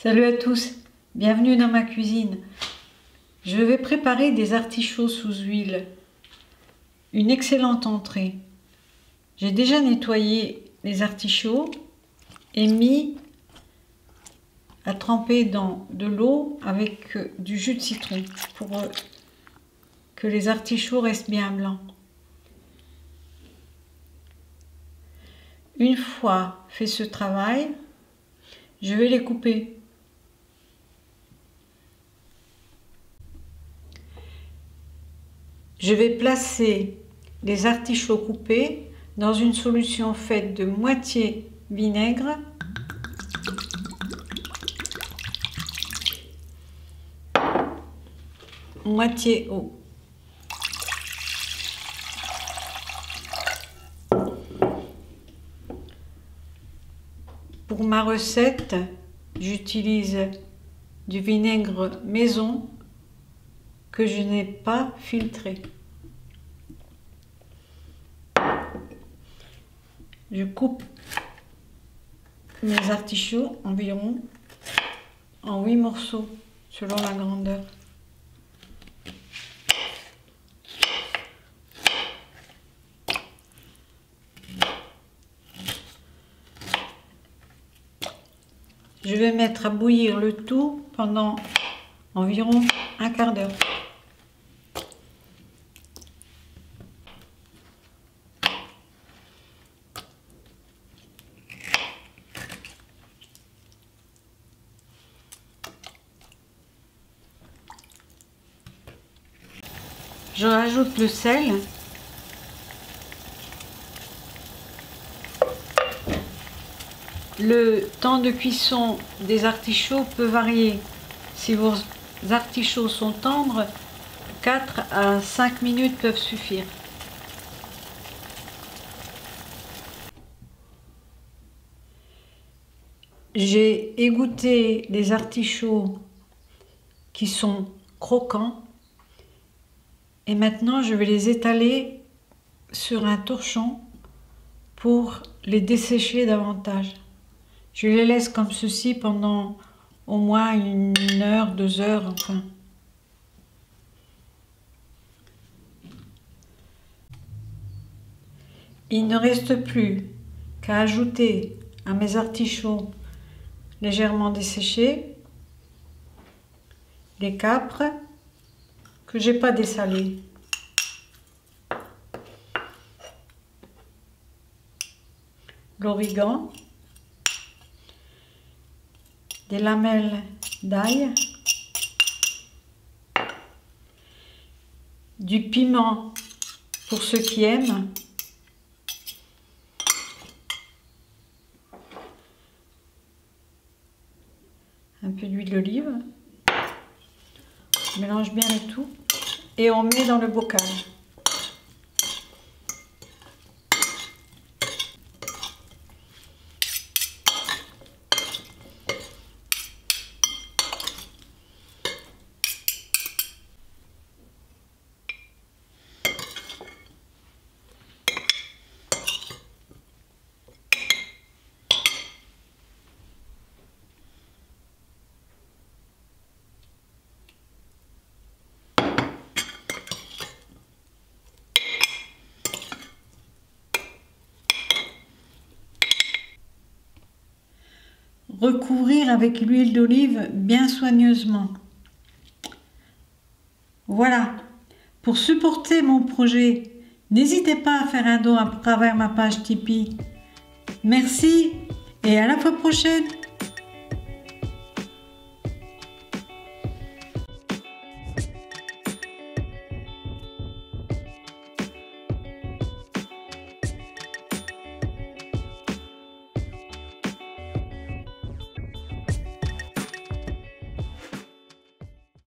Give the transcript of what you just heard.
Salut à tous, bienvenue dans ma cuisine. Je vais préparer des artichauts sous huile. Une excellente entrée. J'ai déjà nettoyé les artichauts et mis à tremper dans de l'eau avec du jus de citron pour que les artichauts restent bien blancs. Une fois fait ce travail, je vais les couper. Je vais placer les artichauts coupés dans une solution faite de moitié vinaigre, moitié eau. Pour ma recette, j'utilise du vinaigre maison que je n'ai pas filtré. Je coupe mes artichauts environ en 8 morceaux selon la grandeur. Je vais mettre à bouillir le tout pendant environ un quart d'heure. Je rajoute le sel. Le temps de cuisson des artichauts peut varier. Si vos artichauts sont tendres, 4 à 5 minutes peuvent suffire. J'ai égoutté les artichauts qui sont croquants. Et maintenant, je vais les étaler sur un torchon pour les dessécher davantage. Je les laisse comme ceci pendant au moins 1 heure, 2 heures, enfin. Il ne reste plus qu'à ajouter à mes artichauts légèrement desséchés les capres que j'ai pas dessalés. L'origan, des lamelles d'ail, du piment pour ceux qui aiment, un peu d'huile d'olive, on mélange bien le tout et on met dans le bocal. Recouvrir avec l'huile d'olive bien soigneusement. Voilà, pour supporter mon projet, n'hésitez pas à faire un don à travers ma page Tipeee. Merci et à la fois prochaine.